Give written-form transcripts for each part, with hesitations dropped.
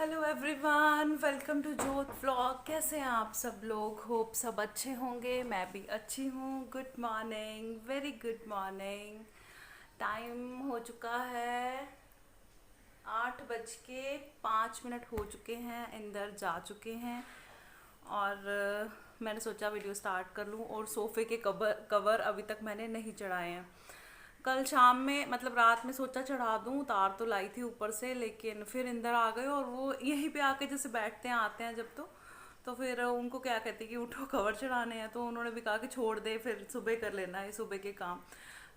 Hello everyone, welcome to जोत vlog. कैसे हैं आप सब लोग? होप सब अच्छे होंगे। मैं भी अच्छी हूँ। Good morning, very good morning. Time हो चुका है 8:05 हो चुके हैं। इंदर जा चुके हैं और मैंने सोचा वीडियो स्टार्ट कर लूँ। और सोफ़े के कवर अभी तक मैंने नहीं चढ़ाए हैं। कल शाम में मतलब रात में सोचा चढ़ा दूँ, उतार तो लाई थी ऊपर से, लेकिन फिर इंदर आ गए और वो यहीं पे आके जैसे बैठते हैं आते हैं जब तो फिर उनको क्या कहते हैं कि उठो कवर चढ़ाने हैं, तो उन्होंने भी कहा कि छोड़ दे, फिर सुबह कर लेना है सुबह के काम।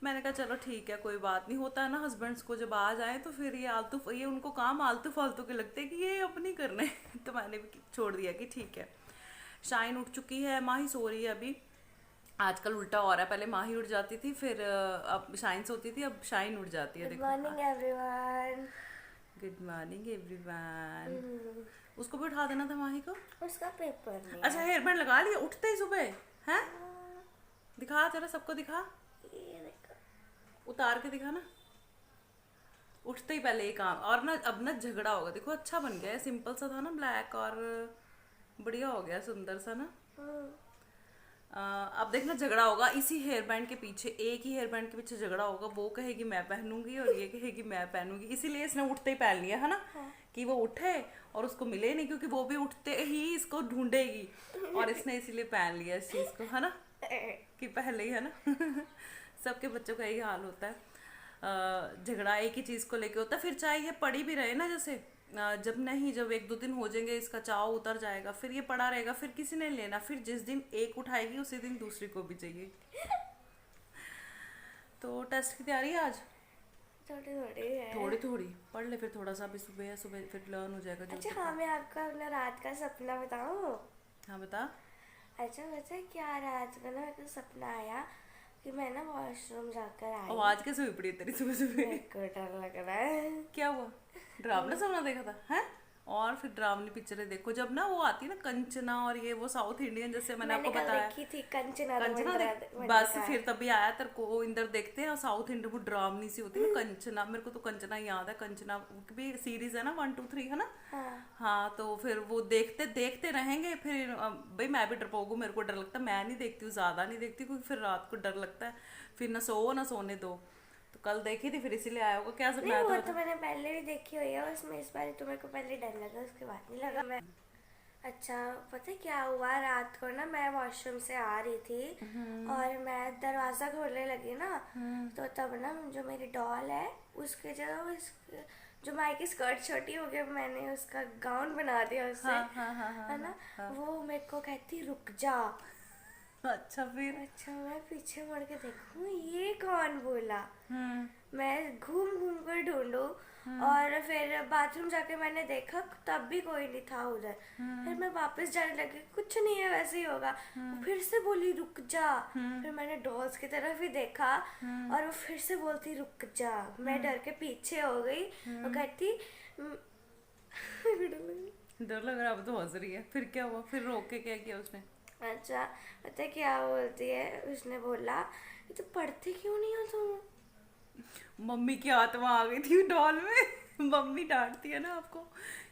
मैंने कहा चलो ठीक है, कोई बात नहीं। होता है ना हस्बैंड्स को जब आ जाए तो फिर ये उनको काम आलतू फालतू के लगते हैं कि ये अपनी करने तो मैंने भी छोड़ दिया कि ठीक है। शाइन उठ चुकी है, माही सो रही है अभी। आजकल उल्टा हो रहा है, पहले माही उठ जाती थी, फिर अब शाइन सोती थी, अब शाइन उठ जाती है। गुड देखो, morning everyone. Good morning everyone. उसको भी उठा देना था माही को। उसका पेपर नहीं अच्छा, है। हेयर बैंड लगा लिया उठते ही सुबह? हैं? दिखा जरा, सबको दिखा, ये देखो। उतार के दिखा ना। उठते ही पहले ये काम। और ना अब ना झगड़ा होगा। देखो अच्छा बन गया है, सिंपल सा था ना ब्लैक, और बढ़िया हो गया, सुंदर सा ना। अब देखना झगड़ा होगा इसी हेयर बैंड के पीछे। एक ही हेयर बैंड के पीछे झगड़ा होगा। वो कहेगी मैं पहनूंगी और ये कहेगी मैं पहनूंगी। इसीलिए इसने उठते ही पहन लिया है ना, कि वो उठे और उसको मिले नहीं, क्योंकि वो भी उठते ही इसको ढूंढेगी। और इसने इसीलिए पहन लिया इस चीज को, है ना, कि पहले ही, है ना। सबके बच्चों का यही हाल होता है। झगड़ा एक ही चीज को लेके होता है। फिर चाहे ये पड़ी भी रहे ना, जैसे जब 1-2 दिन हो जाएंगे, इसका चाव उतर जाएगा, फिर ये पड़ा रहेगा, फिर किसी ने लेना। फिर जिस दिन एक उठाएगी उसी दिन दूसरी को भी चाहिए। तो टेस्ट की तैयारी है आज? थोड़ी थोड़ी है। थोड़ी थोड़ी पढ़ ले, फिर थोड़ा सा अभी सुबह है, सुबह फिर लर्न हो जाएगा जो अच्छा भी हाँ, था। मैं आपको अपना रात का सपना बताऊँ? हाँ बता। अच्छा पता है क्या, रात को ना मेरे को सपना आया कि मैं ना वॉशरूम जाकर आई। आवाज कैसे हुई पड़ी है तेरी सुबह सुबह? मेरे को डर लग रहा है। क्या हुआ? डरावना सपना देखा था हैं? और फिर डरावनी पिक्चरें देखो जब ना वो आती है ना, कंचना और ये वो साउथ इंडियन, जैसे मैंने मैंने आपको कल बताया। देखी थी कंचना, तो कंचना देख, बस मंत्रा। फिर तभी आया तेरे को। इंदर देखते हैं और साउथ इंडियन वो डरावनी सी होती है ना कंचना। मेरे को तो कंचना याद है। कंचना भी सीरीज है ना, 1 2 3, है ना। हाँ। हाँ, तो फिर वो देखते देखते रहेंगे। फिर भाई मैं भी डरपोक हूँ, मेरे को डर लगता है। मैं नहीं देखती हूँ, ज्यादा नहीं देखती, क्योंकि फिर रात को डर लगता है। फिर ना सो ना सोने दो। तो कल देखी थी, फिर इसीलिए आया होगा। क्या सपना नहीं, आया था वो तो बता। मैंने पहले भी देखी हुई है। उसमें इस बार तो मेरे को पहले डर लगा, उसके बाद नहीं लगा। मैं अच्छा पता है क्या हुआ, रात को ना मैं वॉशरूम से आ रही थी और मैं दरवाज़ा खोलने लगी ना, तो तब ना जो मेरी डॉल है उसके जो माई की स्कर्ट छोटी हो गई, मैंने उसका गाउन बना दिया उससे, हाँ हाँ हाँ हाँ है हाँ ना। हाँ। वो मेरे को कहती रुक जा। अच्छा फिर? अच्छा मैं पीछे मुड़ के देखूँ ये कौन बोला। मैं घूम घूम कर ढूंढूं और फिर बाथरूम जाके मैंने देखा, तब भी कोई नहीं था उधर। फिर मैं वापस जाने लगी, कुछ नहीं है, वैसे ही होगा। वो फिर से बोली रुक जा। फिर मैंने डॉल्स की तरफ ही देखा और वो फिर से बोलती रुक जा। मैं डर के पीछे हो गई। वो कहती डर लग रहा है? अब तो हंस रही है। फिर क्या हुआ? फिर रोक के क्या किया उसने? अच्छा पता है क्या बोलती है, उसने बोला ये तो पढ़ते क्यों नहीं हो तुम। मम्मी की आत्मा आ गई थी डॉल में। मम्मी डांटती है ना आपको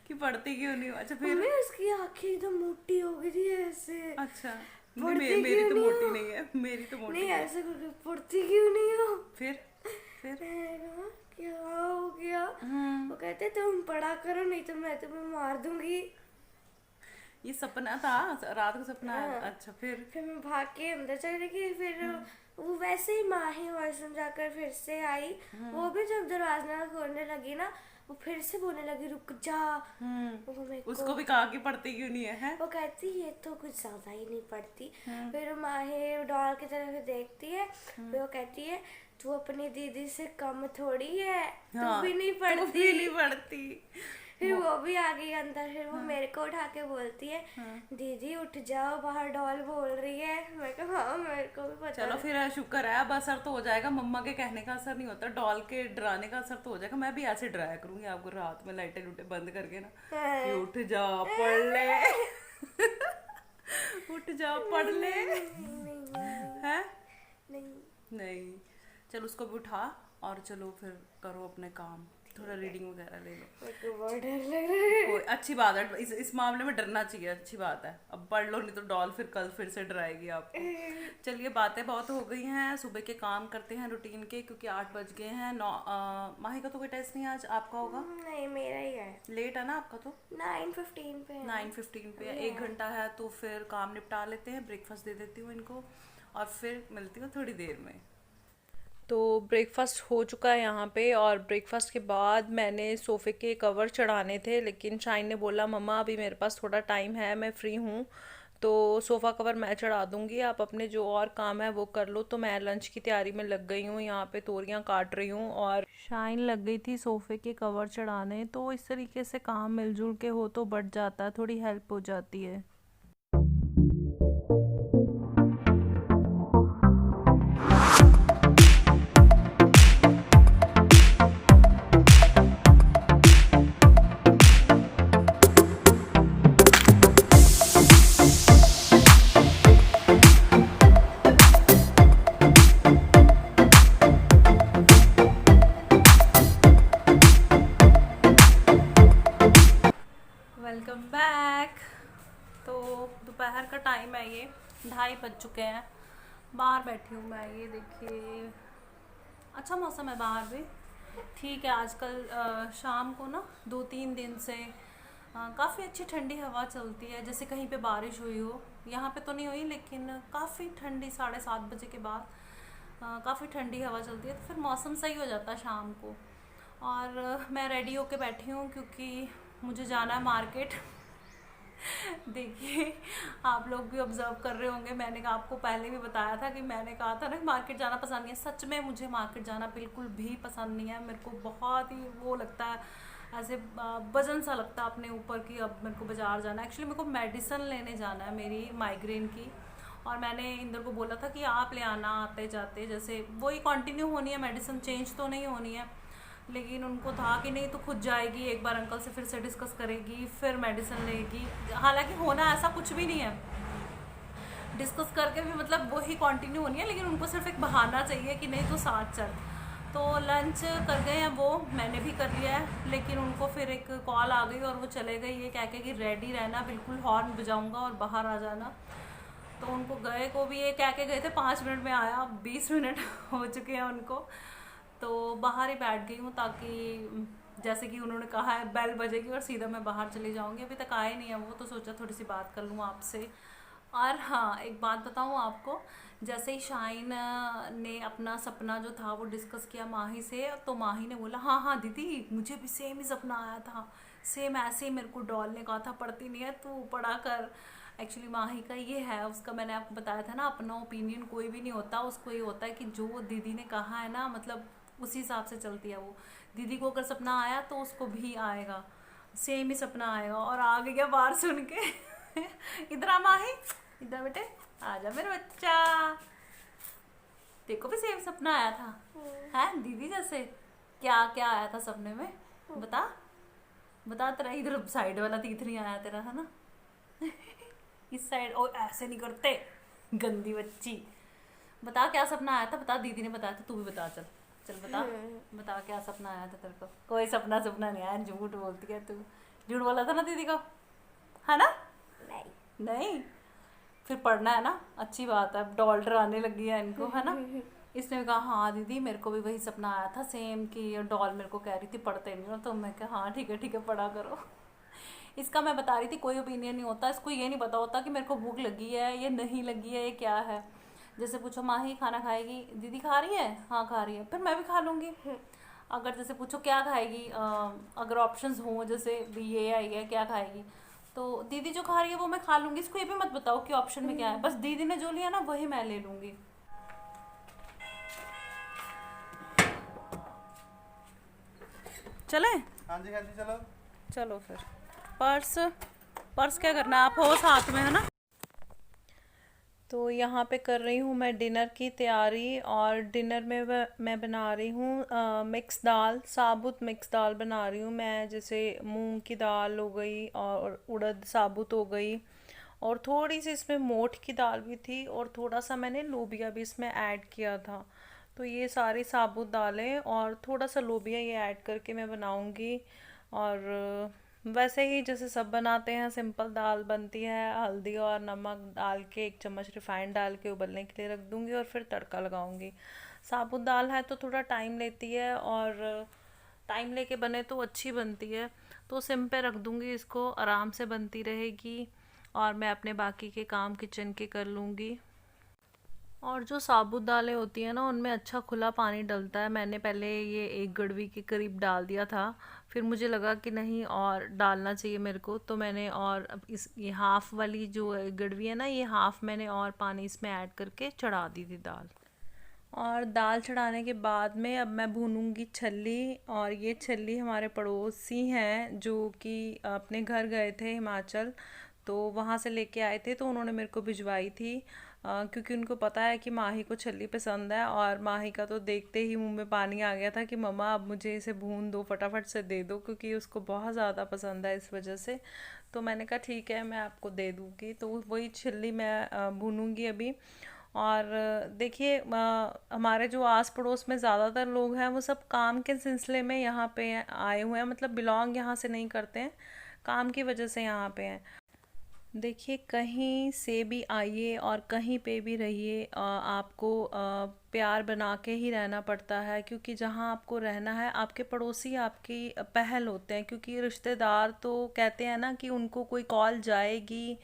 कि पढ़ते क्यों नहीं हो। अच्छा फिर? मम्मी उसकी आंखें एकदम मोटी हो गई थी ऐसे। अच्छा, नहीं पढ़ती मेरी क्यों तो नहीं मोटी हो। नहीं है, मेरी तो नहीं मोटी है। ऐसे करके पढ़ती क्यों नहीं हो। फिर? फिर? मैंने कहा क्या हो गया। वो कहते तुम पढ़ा करो नहीं तो मैं तुम्हें मार दूंगी। ये सपना था? रात को सपना आया था? हाँ। अच्छा फिर? फिर मैं भाग के अंदर चली गई। फिर वो वैसे ही माँ ही वॉशरूम जाकर फिर से आई। वो भी जब दरवाजा खोलने लगी ना, वो फिर से बोलने लगी रुक जा। वो मेरे को उसको भी कहा कि पढ़ती क्यों नहीं है, हैं? वो कहती ये तो कुछ ज्यादा ही नहीं पढ़ती। फिर माही डॉल की तरफ देखती है। फिर वो कहती है तू अपनी दीदी से कम थोड़ी है, तू हाँ, भी नहीं तू भी पढ़ती। नहीं पढ़ती। फिर वो भी आ गई अंदर। फिर वो मेरे को उठा के बोलती है दीदी उठ जाओ, बाहर डॉल बोल रही है। मैं कहा हाँ मेरे को भी पता चलो है। फिर शुक्र है, अब असर तो हो जाएगा। मम्मा के कहने का असर नहीं होता, डॉल के डराने का असर तो हो जाएगा। मैं भी ऐसे डराया करूंगी आपको रात में, लाइटें लूटे बंद करके ना, कि उठ जा पढ़ ले। उठ जा पढ़ ले। है? नहीं नहीं। चल उसको भी उठा और चलो फिर करो अपने काम। थोड़ा ठीक है। रीडिंग वगैरह ले लो। मेरे को बहुत डर लग रहा है। अच्छी बात है, इस मामले में डरना चाहिए, अच्छी बात है। अब पढ़ लो, नहीं तो डॉल फिर कल फिर से डराएगी आपको। चलिए बातें बहुत हो गई हैं, सुबह के काम करते हैं रूटीन के, क्योंकि 8 बज गए हैं। माही का तो कोई टेस्ट नहीं है आज, आपका होगा? नहीं, मेरा ही है। लेट है ना आपका तो? 9:15 पे है। 9:15 पे है, 1 घंटा है, तो फिर काम निपटा लेते हैं, ब्रेकफास्ट दे देती हूँ इनको और फिर मिलती हूँ थोड़ी देर में। तो ब्रेकफास्ट हो चुका है यहाँ पे, और ब्रेकफास्ट के बाद मैंने सोफ़े के कवर चढ़ाने थे, लेकिन शाइन ने बोला मम्मा अभी मेरे पास थोड़ा टाइम है, मैं फ्री हूँ, तो सोफ़ा कवर मैं चढ़ा दूँगी, आप अपने जो और काम है वो कर लो। तो मैं लंच की तैयारी में लग गई हूँ, यहाँ पे तोरियाँ काट रही हूँ और शाइन लग गई थी सोफ़े के कवर चढ़ाने। तो इस तरीके से काम मिलजुल के हो तो बढ़ जाता है, थोड़ी हेल्प हो जाती है। Welcome back. तो दोपहर का टाइम है, ये 2:30 बज चुके हैं। बाहर बैठी हूँ मैं, ये देखिए अच्छा मौसम है बाहर भी, ठीक है। आजकल शाम को ना 2-3 दिन से काफ़ी अच्छी ठंडी हवा चलती है, जैसे कहीं पे बारिश हुई हो। यहाँ पे तो नहीं हुई, लेकिन काफ़ी ठंडी 7:30 बजे के बाद काफ़ी ठंडी हवा चलती है, तो फिर मौसम सही हो जाता है शाम को। और मैं रेडी होके बैठी हूँ क्योंकि मुझे जाना है मार्केट। देखिए आप लोग भी ऑब्जर्व कर रहे होंगे, मैंने आपको पहले भी बताया था कि मैंने कहा था ना मार्केट जाना पसंद नहीं है। सच में मुझे मार्केट जाना बिल्कुल भी पसंद नहीं है, मेरे को बहुत ही वो लगता है, ऐसे वजन सा लगता है अपने ऊपर कि अब मेरे को बाज़ार जाना है। एक्चुअली मेरे को मेडिसिन लेने जाना है मेरी माइग्रेन की, और मैंने इंदर को बोला था कि आप ले आना आते जाते, जैसे वही कंटिन्यू होनी है मेडिसिन, चेंज तो नहीं होनी है। लेकिन उनको था कि नहीं तो खुद जाएगी एक बार, अंकल से फिर से डिस्कस करेगी, फिर मेडिसिन लेगी। हालांकि होना ऐसा कुछ भी नहीं है, डिस्कस करके भी मतलब वही कंटिन्यू होनी है, लेकिन उनको सिर्फ एक बहाना चाहिए कि नहीं तो साथ चल। तो लंच कर गए हैं वो, मैंने भी कर लिया है, लेकिन उनको फिर एक कॉल आ गई और वो चले गए ये कह के कि रेडी रहना, बिल्कुल हॉर्न बजाऊंगा और बाहर आ जाना। तो उनको गए को भी ये कह के गए थे 5 मिनट में आया, 20 मिनट हो चुके हैं उनको। तो बाहर ही बैठ गई हूँ, ताकि जैसे कि उन्होंने कहा है बेल बजेगी और सीधा मैं बाहर चली जाऊँगी। अभी तक आए नहीं है वो, तो सोचा थोड़ी सी बात कर लूँ आपसे। और हाँ, एक बात बताऊँ आपको, जैसे ही शाइन ने अपना सपना जो था वो डिस्कस किया माही से, तो माही ने बोला हाँ हाँ दीदी मुझे भी सेम ही सपना आया था, सेम ऐसे ही मेरे को डॉल ने कहा था पढ़ती नहीं है तू पढ़ा कर। एक्चुअली माही का ये है, उसका मैंने आपको बताया था ना, अपना ओपिनियन कोई भी नहीं होता, उसको ये होता है कि जो दीदी ने कहा है ना, मतलब उसी हिसाब से चलती है वो। दीदी को अगर सपना आया तो उसको भी आएगा, सेम ही सपना आएगा। और आ गया बाहर सुन के इधर आ माही, इधर बेटे आ जा मेरा बच्चा, देखो भी सेम सपना आया था है दीदी जैसे। क्या क्या आया था सपने में, बता बता। तेरा इधर साइड वाला तीत नहीं आया तेरा, है ना? इस साइड, ओ ऐसे नहीं करते गंदी बच्ची। बता क्या सपना आया था, बता। दीदी ने बताया था, तू भी बता। चल चल बता, बता क्या सपना आया था तेरे को। कोई सपना नहीं आया, झूठ बोलती है तू। झूठ बोला था ना दीदी को, है ना? नहीं फिर पढ़ना है ना, अच्छी बात है। डॉल डराने लगी है इनको, है ना? इसने कहा हाँ दीदी मेरे को भी वही सपना आया था सेम, कि डॉल मेरे को कह रही थी पढ़ते नहीं हो, तो मैं कहा हाँ ठीक है पढ़ा करो। इसका मैं बता रही थी कोई ओपिनियन नहीं होता, इसको ये नहीं पता होता कि मेरे को भूख लगी है या नहीं लगी है, ये क्या है। जैसे पूछो माही खाना खाएगी, दीदी खा रही है, हाँ खा रही है, फिर मैं भी खा लूँगी। अगर जैसे पूछो क्या खाएगी, अगर ऑप्शंस हों जैसे भी ये या ये क्या खाएगी, तो दीदी जो खा रही है वो मैं खा लूँगी। इसको ये भी मत बताओ कि ऑप्शन में क्या है, बस दीदी ने जो लिया ना वही मैं ले लूँगी। चले? हाँ जी चलो। चलो फिर। पर्स क्या करना, आप हो साथ में, है ना? तो यहाँ पे कर रही हूँ मैं डिनर की तैयारी, और डिनर में मैं बना रही हूँ मिक्स दाल, साबुत मिक्स दाल बना रही हूँ मैं। जैसे मूंग की दाल हो गई और उड़द साबुत हो गई, और थोड़ी सी इसमें मोठ की दाल भी थी, और थोड़ा सा मैंने लोबिया भी इसमें ऐड किया था। तो ये सारी साबुत दालें और थोड़ा सा लोबिया ये ऐड करके मैं बनाऊँगी। और वैसे ही जैसे सब बनाते हैं, सिंपल दाल बनती है, हल्दी और नमक डाल के 1 चम्मच रिफाइंड डाल के उबलने के लिए रख दूंगी और फिर तड़का लगाऊंगी। साबुत दाल है तो थोड़ा टाइम लेती है, और टाइम लेके बने तो अच्छी बनती है। तो सिम पे रख दूंगी, इसको आराम से बनती रहेगी और मैं अपने बाकी के काम किचन के कर लूँगी। और जो साबुत दालें होती हैं ना, उनमें अच्छा खुला पानी डलता है। मैंने पहले ये 1 गड़वी के करीब डाल दिया था, फिर मुझे लगा कि नहीं और डालना चाहिए मेरे को, तो मैंने और अब इस ये हाफ़ वाली जो गड़वी है ना, ये हाफ़ मैंने और पानी इसमें ऐड करके चढ़ा दी थी दाल। और दाल चढ़ाने के बाद में अब मैं भूनूंगी छल्ली। और ये छल्ली हमारे पड़ोसी हैं जो कि अपने घर गए थे हिमाचल, तो वहाँ से लेके आए थे, तो उन्होंने मेरे को भिजवाई थी। क्योंकि उनको पता है कि माही को छल्ली पसंद है, और माही का तो देखते ही मुंह में पानी आ गया था कि मम्मा अब मुझे इसे भून दो, फटाफट से दे दो, क्योंकि उसको बहुत ज़्यादा पसंद है इस वजह से। तो मैंने कहा ठीक है, मैं आपको दे दूँगी। तो वही छल्ली मैं भूनूंगी अभी। और देखिए, हमारे जो आस पड़ोस में ज़्यादातर लोग हैं वो सब काम के सिलसिले में यहाँ पे आए हुए हैं, मतलब बिलोंग यहाँ से नहीं करते हैं, काम की वजह से यहाँ पे हैं। देखिए, कहीं से भी आइए और कहीं पे भी रहिए, आपको प्यार बना के ही रहना पड़ता है, क्योंकि जहाँ आपको रहना है आपके पड़ोसी आपकी पहल होते हैं। क्योंकि रिश्तेदार तो कहते हैं ना कि उनको कोई कॉल जाएगी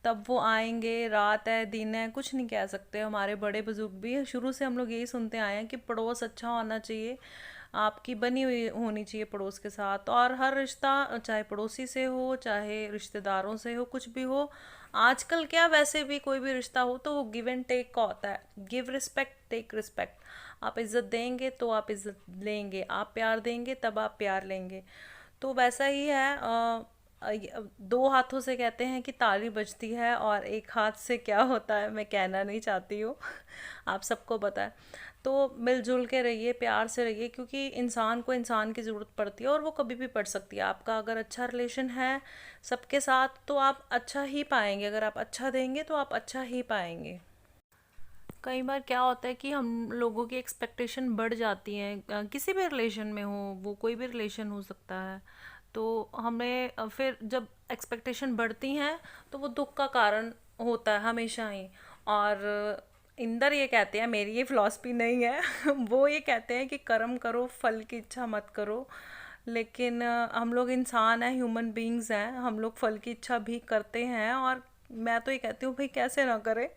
तब वो आएंगे, रात है दिन है कुछ नहीं कह सकते। हमारे बड़े बुजुर्ग भी शुरू से हम लोग यही सुनते आए हैं कि पड़ोस अच्छा होना चाहिए, आपकी बनी हुई होनी चाहिए पड़ोस के साथ। और हर रिश्ता, चाहे पड़ोसी से हो चाहे रिश्तेदारों से हो, कुछ भी हो, आजकल क्या वैसे भी कोई भी रिश्ता हो तो वो गिव एंड टेक का होता है। Give respect, take respect. आप इज्जत देंगे तो आप इज्जत लेंगे, आप प्यार देंगे तब आप प्यार लेंगे। तो वैसा ही है। दो हाथों से कहते हैं कि ताली बजती है, और एक हाथ से क्या होता है मैं कहना नहीं चाहती हूँ आप सबको पता है। तो मिलजुल के रहिए, प्यार से रहिए, क्योंकि इंसान को इंसान की ज़रूरत पड़ती है और वो कभी भी पड़ सकती है। आपका अगर अच्छा रिलेशन है सबके साथ तो आप अच्छा ही पाएंगे, अगर आप अच्छा देंगे तो आप अच्छा ही पाएंगे। कई बार क्या होता है कि हम लोगों की एक्सपेक्टेशन बढ़ जाती हैं, किसी भी रिलेशन में हो, वो कोई भी रिलेशन हो सकता है। तो हमें फिर जब एक्सपेक्टेशन बढ़ती हैं तो वो दुख का कारण होता है हमेशा ही। और इंदर ये कहते हैं, मेरी ये फिलॉसफी नहीं है वो ये कहते हैं कि कर्म करो, फल की इच्छा मत करो। लेकिन हम लोग इंसान हैं, ह्यूमन बीइंग्स हैं, हम लोग फल की इच्छा भी करते हैं। और मैं तो ये कहती हूँ भाई कैसे ना करें,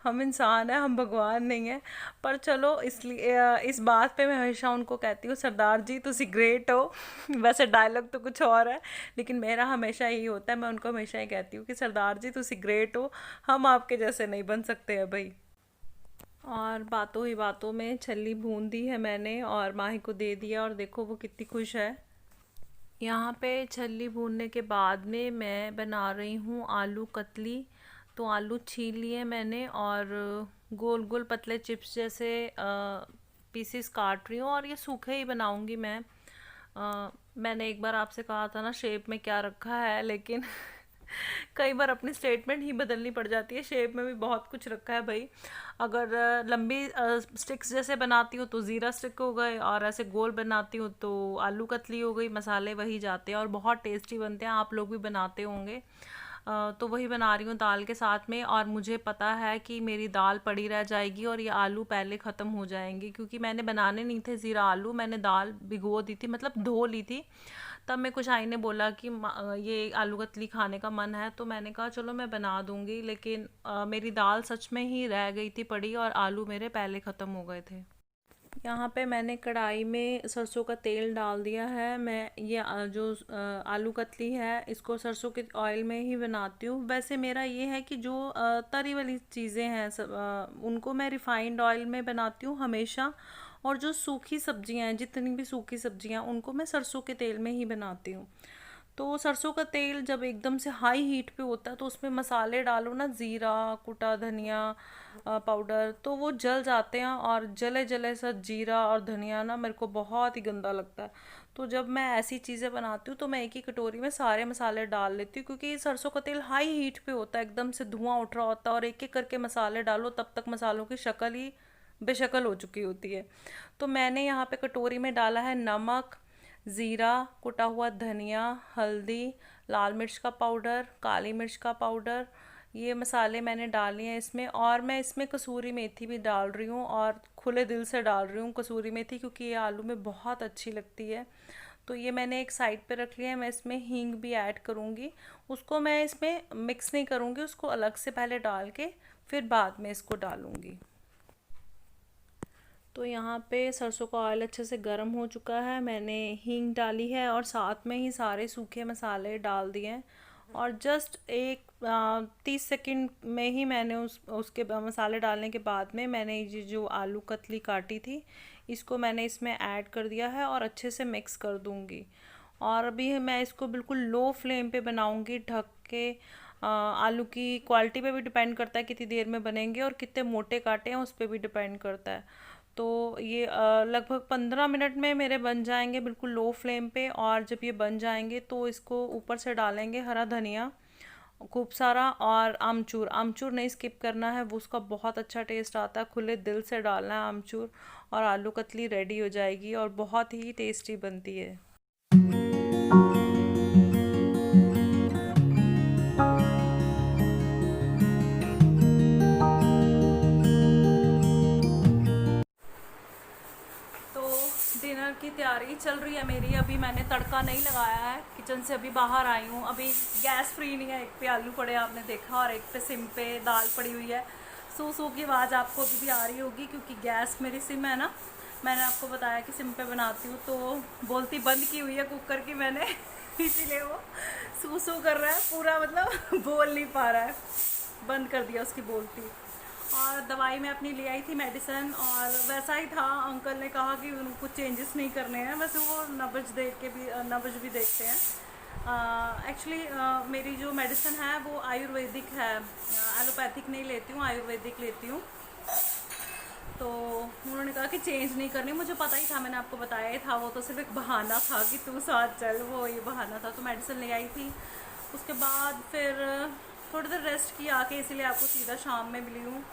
हम इंसान हैं, हम भगवान नहीं हैं। पर चलो, इसलिए इस बात पे मैं हमेशा उनको कहती हूँ, सरदार जी तुसी ग्रेट हो वैसे डायलॉग तो कुछ और है, लेकिन मेरा हमेशा यही होता है, मैं उनको हमेशा ही कहती हूँ कि सरदार जी तुसी ग्रेट हो, हम आपके जैसे नहीं बन सकते हैं भाई। और बातों ही बातों में छल्ली भून दी है मैंने और माही को दे दिया, और देखो वो कितनी खुश है। यहाँ पे छल्ली भूनने के बाद में मैं बना रही हूँ आलू कतली। तो आलू छील लिए मैंने और गोल गोल पतले चिप्स जैसे पीसेस काट रही हूँ, और ये सूखे ही बनाऊँगी मैं। मैंने एक बार आपसे कहा था ना शेप में क्या रखा है, लेकिन कई बार अपनी स्टेटमेंट ही बदलनी पड़ जाती है। शेप में भी बहुत कुछ रखा है भाई। अगर लंबी स्टिक्स जैसे बनाती हूँ तो ज़ीरा स्टिक हो गए, और ऐसे गोल बनाती हूँ तो आलू कतली हो गई। मसाले वही जाते हैं और बहुत टेस्टी बनते हैं, आप लोग भी बनाते होंगे। तो वही बना रही हूँ दाल के साथ में। और मुझे पता है कि मेरी दाल पड़ी रह जाएगी और ये आलू पहले ख़त्म हो जाएंगे, क्योंकि मैंने बनाने नहीं थे ज़ीरा आलू, मैंने दाल भिगो दी थी, मतलब धो ली थी। तब मेरे कुछ आई ने बोला कि ये आलू कतली खाने का मन है, तो मैंने कहा चलो मैं बना दूंगी। लेकिन मेरी दाल सच में ही रह गई थी पड़ी, और आलू मेरे पहले ख़त्म हो गए थे। यहाँ पे मैंने कढ़ाई में सरसों का तेल डाल दिया है। मैं ये जो आलू कतली है इसको सरसों के ऑयल में ही बनाती हूँ। वैसे मेरा ये है कि जो तरी वाली चीज़ें हैं सब, उनको मैं रिफाइंड ऑयल में बनाती हूँ हमेशा। और जो सूखी सब्जियां हैं, जितनी भी सूखी सब्जियां, उनको मैं सरसों के तेल में ही बनाती हूँ। तो सरसों का तेल जब एकदम से हाई हीट पे होता है तो उसमें मसाले डालो ना, ज़ीरा, कुटा धनिया पाउडर, तो वो जल जाते हैं। और जले जले सा जीरा और धनिया ना मेरे को बहुत ही गंदा लगता है। तो जब मैं ऐसी चीज़ें बनाती हूँ तो मैं एक ही कटोरी में सारे मसाले डाल लेती हूँ, क्योंकि सरसों का तेल हाई हीट पे होता है, एकदम से धुआं उठ रहा होता है, और एक एक करके मसाले डालो तब तक मसालों की शक्ल ही बेशक्ल हो चुकी होती है। तो मैंने यहाँ पे कटोरी में डाला है नमक, ज़ीरा, कुटा हुआ धनिया, हल्दी, लाल मिर्च का पाउडर, काली मिर्च का पाउडर, ये मसाले मैंने डाल लिए हैं इसमें। और मैं इसमें कसूरी मेथी भी डाल रही हूँ और खुले दिल से डाल रही हूँ कसूरी मेथी, क्योंकि ये आलू में बहुत अच्छी लगती है। तो ये मैंने एक साइड पे रख लिया है। मैं इसमें हींग भी ऐड करूँगी, उसको मैं इसमें मिक्स नहीं करूँगी, उसको अलग से पहले डाल के फिर बाद में इसको डालूँगी। तो यहाँ पे सरसों का ऑयल अच्छे से गर्म हो चुका है, मैंने हींग डाली है और साथ में ही सारे सूखे मसाले डाल दिए हैं। और जस्ट एक 30 सेकंड में ही मैंने उसके मसाले डालने के बाद में मैंने ये जो आलू कतली काटी थी इसको मैंने इसमें ऐड कर दिया है और अच्छे से मिक्स कर दूँगी। और अभी मैं इसको बिल्कुल लो फ्लेम पे बनाऊँगी ढक के। आलू की क्वालिटी पे भी डिपेंड करता है कितनी देर में बनेंगे, और कितने मोटे काटे हैं उस पर भी डिपेंड करता है। तो ये लगभग 15 मिनट में मेरे बन जाएंगे बिल्कुल लो फ्लेम पे। और जब ये बन जाएंगे तो इसको ऊपर से डालेंगे हरा धनिया खूब सारा, और आमचूर। आमचूर नहीं स्किप करना है, वो उसका बहुत अच्छा टेस्ट आता है, खुले दिल से डालना है आमचूर। और आलू कतली रेडी हो जाएगी और बहुत ही टेस्टी बनती है। डिनर की तैयारी चल रही है मेरी। अभी मैंने तड़का नहीं लगाया है, किचन से अभी बाहर आई हूँ। अभी गैस फ्री नहीं है, एक पे आलू पड़े आपने देखा और एक पे सिम पे दाल पड़ी हुई है। सू सू की आवाज़ आपको अभी भी आ रही होगी, क्योंकि गैस मेरी सिम है ना, मैंने आपको बताया कि सिम पे बनाती हूँ, तो बोलती बंद की हुई है कुकर की मैंने इसीलिए वो सू सू कर रहा है पूरा, मतलब बोल नहीं पा रहा है, बंद कर दिया उसकी बोलती। और दवाई मैं अपनी ले आई थी मेडिसिन, और वैसा ही था। अंकल ने कहा कि उनको कुछ चेंजेस नहीं करने हैं, वैसे वो नब्ज देख के भी नब्ज भी देखते हैं। एक्चुअली मेरी जो मेडिसिन है वो आयुर्वेदिक है, एलोपैथिक नहीं लेती हूँ, आयुर्वेदिक लेती हूँ। तो उन्होंने कहा कि चेंज नहीं करनी। मुझे पता ही था, मैंने आपको बताया ही था, वो तो सिर्फ एक बहाना था कि तू साथ चल, वो ये बहाना था। तो मेडिसिन ले आई थी, उसके बाद फिर थोड़ी देर रेस्ट की आके, इसीलिए आपको सीधा शाम में मिली हूँ।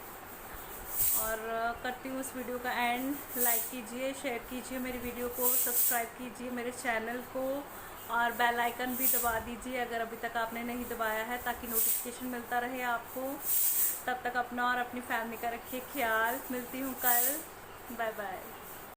और करती हूँ इस वीडियो का एंड। लाइक कीजिए, शेयर कीजिए मेरी वीडियो को, सब्सक्राइब कीजिए मेरे चैनल को, और बेल आइकन भी दबा दीजिए अगर अभी तक आपने नहीं दबाया है, ताकि नोटिफिकेशन मिलता रहे आपको। तब तक अपना और अपनी फैमिली का रखिए ख्याल। मिलती हूँ कल, बाय बाय।